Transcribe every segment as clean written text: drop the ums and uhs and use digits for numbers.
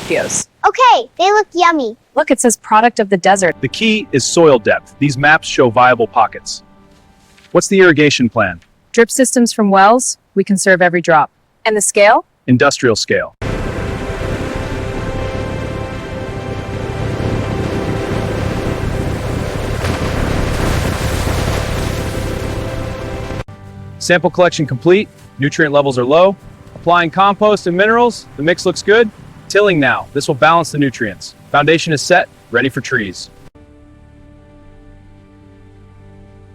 Pistachios. Okay, they look yummy. Look, it says product of the desert. The key is soil depth. These maps show viable pockets. What's the irrigation plan? Drip systems from wells, we conserve every drop. And the scale? Industrial scale. Sample collection complete. Nutrient levels are low. Applying compost and minerals. The mix looks good. Tilling now. This will balance the nutrients. Foundation is set, ready for trees.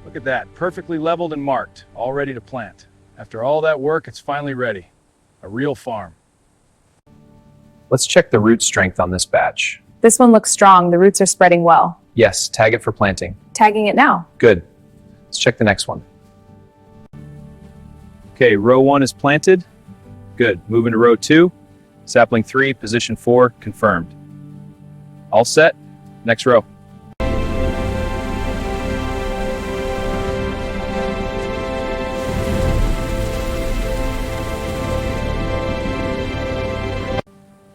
Look at that, perfectly leveled and marked, all ready to plant. After all that work, it's finally ready. A real farm. Let's check the root strength on this batch. This one looks strong. The roots are spreading well. Yes, tag it for planting. Tagging it now. Good. Let's check the next one. Okay, row 1 is planted. Good. Moving to row 2. Sapling 3, position 4, confirmed. All set. Next row.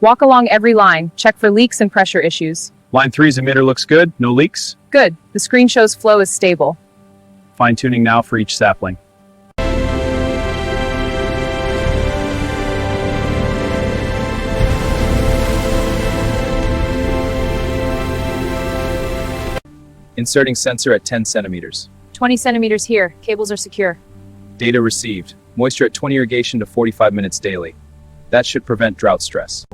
Walk along every line. Check for leaks and pressure issues. Line 3's emitter looks good. No leaks. Good. The screen shows flow is stable. Fine-tuning now for each sapling. Inserting sensor at 10 centimeters. 20 centimeters here. Cables are secure. Data received. Moisture at 20 irrigation to 45 minutes daily. That should prevent drought stress.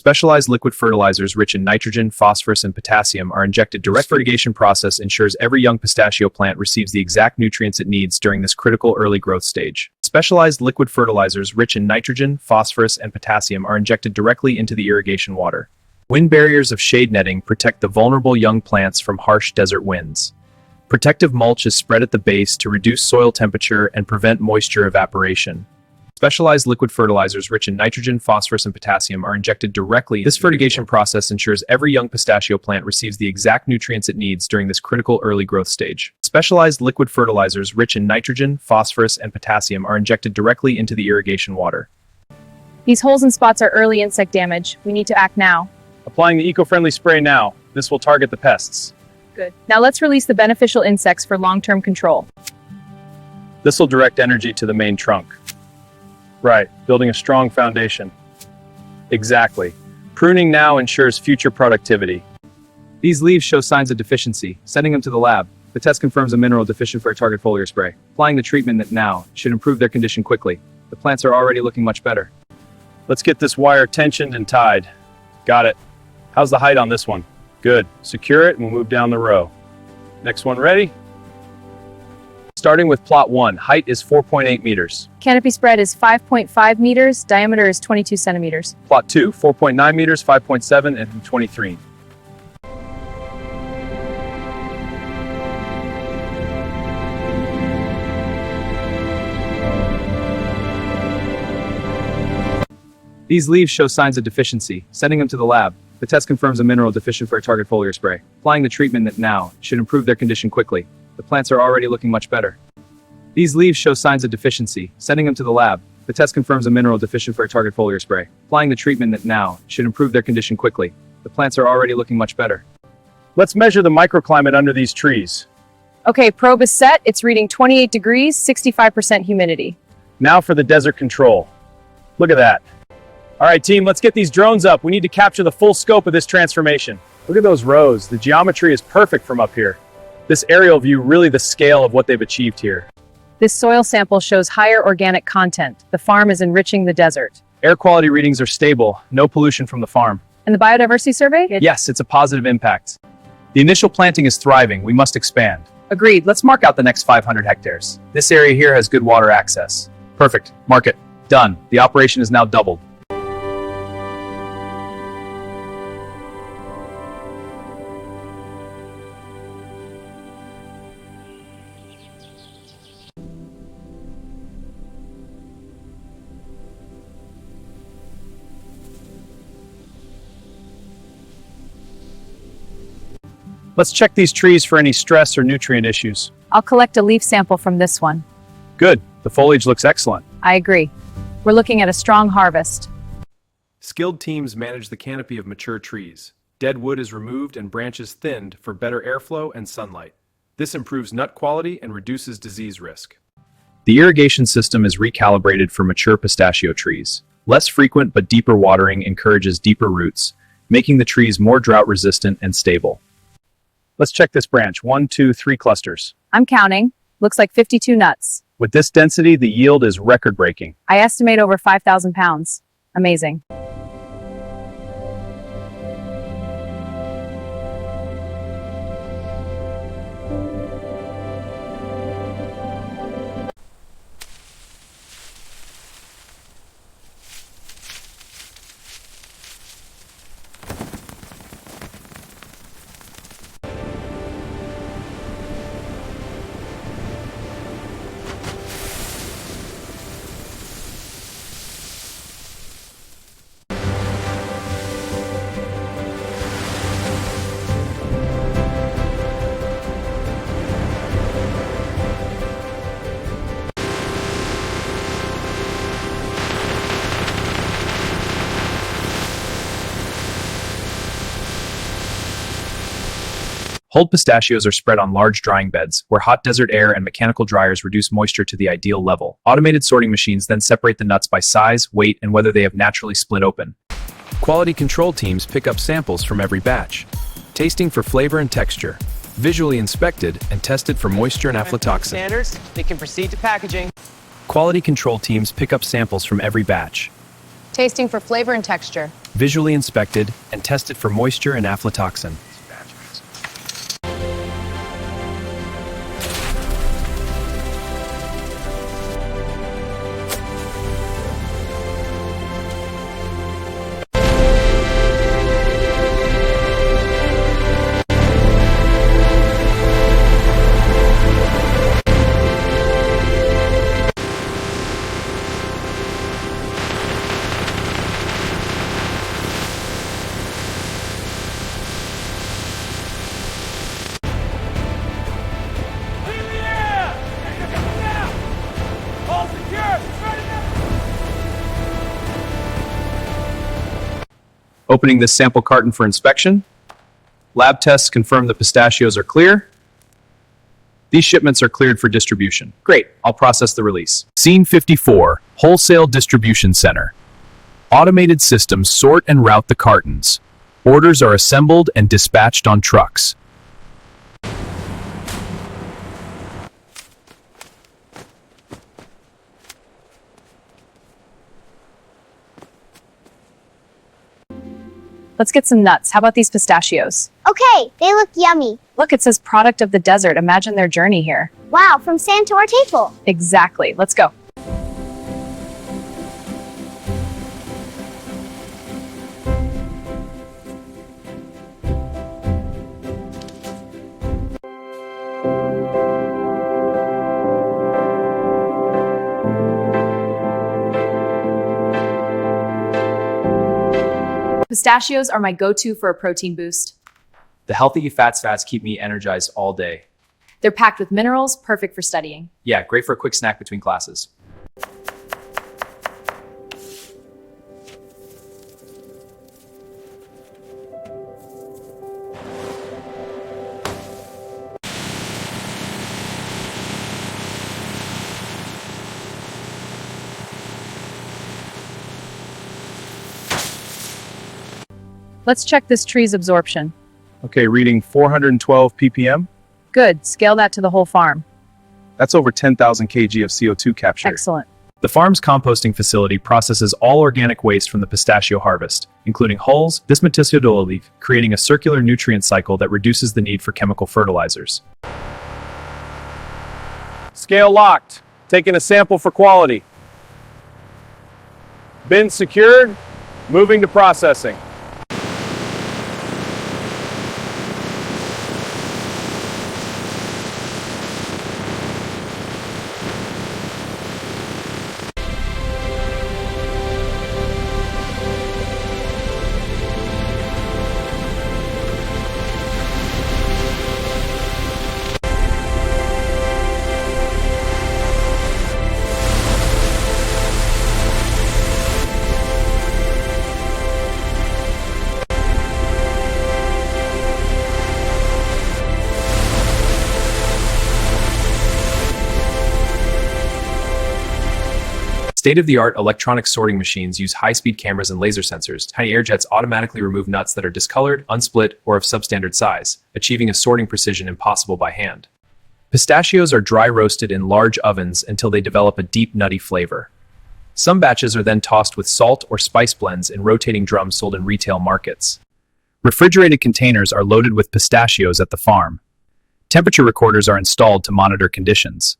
Specialized liquid fertilizers rich in nitrogen, phosphorus, and potassium are injected direct. Irrigation process ensures every young pistachio plant receives the exact nutrients it needs during this critical early growth stage. Specialized liquid fertilizers rich in nitrogen, phosphorus, and potassium are injected directly into the irrigation water. Wind barriers of shade netting protect the vulnerable young plants from harsh desert winds. Protective mulch is spread at the base to reduce soil temperature and prevent moisture evaporation. Specialized liquid fertilizers rich in nitrogen, phosphorus, and potassium are injected directly. This fertigation process ensures every young pistachio plant receives the exact nutrients it needs during this critical early growth stage. Specialized liquid fertilizers rich in nitrogen, phosphorus, and potassium are injected directly into the irrigation water. These holes and spots are early insect damage. We need to act now. Applying the eco-friendly spray now. This will target the pests. Good. Now let's release the beneficial insects for long-term control. This will direct energy to the main trunk. Right, building a strong foundation. Exactly. Pruning now ensures future productivity. These leaves show signs of deficiency. Sending them to the lab. The test confirms a mineral deficient for a target foliar spray. Applying the treatment now should improve their condition quickly. The plants are already looking much better. Let's get this wire tensioned and tied. Got it. How's the height on this one? Good. Secure it and we'll move down the row. Next one ready? Starting with plot 1, height is 4.8 meters. Canopy spread is 5.5 meters. Diameter is 22 centimeters. Plot 2, 4.9 meters, 5.7, and 23. These leaves show signs of deficiency. Sending them to the lab. The test confirms a mineral deficient for a target foliar spray. Applying the treatment now should improve their condition quickly. The plants are already looking much better. These leaves show signs of deficiency. Sending them to the lab. The test confirms a mineral deficient for a target foliar spray. Applying the treatment now should improve their condition quickly. The plants are already looking much better. Let's measure the microclimate under these trees. Okay, probe is set. It's reading 28 degrees, 65% humidity. Now for the desert control. Look at that. All right, team, let's get these drones up. We need to capture the full scope of this transformation. Look at those rows. The geometry is perfect from up here. This aerial view really the scale of what they've achieved here. This soil sample shows higher organic content. The farm is enriching the desert. Air quality readings are stable, no pollution from the farm. And the biodiversity survey? Yes, it's a positive impact. The initial planting is thriving, we must expand. Agreed. Let's mark out the next 500 hectares. This area here has good water access. Perfect, mark it. Done, the operation is now doubled. Let's check these trees for any stress or nutrient issues. I'll collect a leaf sample from this one. Good. The foliage looks excellent. I agree. We're looking at a strong harvest. Skilled teams manage the canopy of mature trees. Dead wood is removed and branches thinned for better airflow and sunlight. This improves nut quality and reduces disease risk. The irrigation system is recalibrated for mature pistachio trees. Less frequent but deeper watering encourages deeper roots, making the trees more drought-resistant and stable. Let's check this branch. 1, 2, 3 clusters. I'm counting. Looks like 52 nuts. With this density, the yield is record-breaking. I estimate over 5,000 pounds. Amazing. Hulled pistachios are spread on large drying beds, where hot desert air and mechanical dryers reduce moisture to the ideal level. Automated sorting machines then separate the nuts by size, weight, and whether they have naturally split open. Quality control teams pick up samples from every batch, tasting for flavor and texture, visually inspected and tested for moisture and aflatoxin. Standards, they can proceed to packaging. Quality control teams pick up samples from every batch, Tasting for flavor and texture. visually inspected and tested for moisture and aflatoxin. Opening this sample carton for inspection. Lab tests confirm the pistachios are clear. These shipments are cleared for distribution. Great, I'll process the release. Scene 54, Wholesale Distribution Center. Automated systems sort and route the cartons. Orders are assembled and dispatched on trucks. Let's get some nuts. How about these pistachios? Okay, they look yummy. Look, it says product of the desert. Imagine their journey here. Wow, from sand to our table. Exactly. Let's go. Pistachios are my go-to for a protein boost. The healthy fats keep me energized all day. They're packed with minerals, perfect for studying. Yeah, great for a quick snack between classes. Let's check this tree's absorption. Okay, reading 412 ppm. Good. Scale that to the whole farm. That's over 10,000 kg of CO2 captured. Excellent. The farm's composting facility processes all organic waste from the pistachio harvest, including hulls, Pistachio leaf, creating a circular nutrient cycle that reduces the need for chemical fertilizers. Scale locked. Taking a sample for quality. Bin secured. Moving to processing. State-of-the-art electronic sorting machines use high-speed cameras and laser sensors. Tiny air jets automatically remove nuts that are discolored, unsplit, or of substandard size, achieving a sorting precision impossible by hand. Pistachios are dry roasted in large ovens until they develop a deep, nutty flavor. Some batches are then tossed with salt or spice blends in rotating drums sold in retail markets. Refrigerated containers are loaded with pistachios at the farm. Temperature recorders are installed to monitor conditions.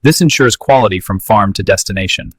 This ensures quality from farm to destination.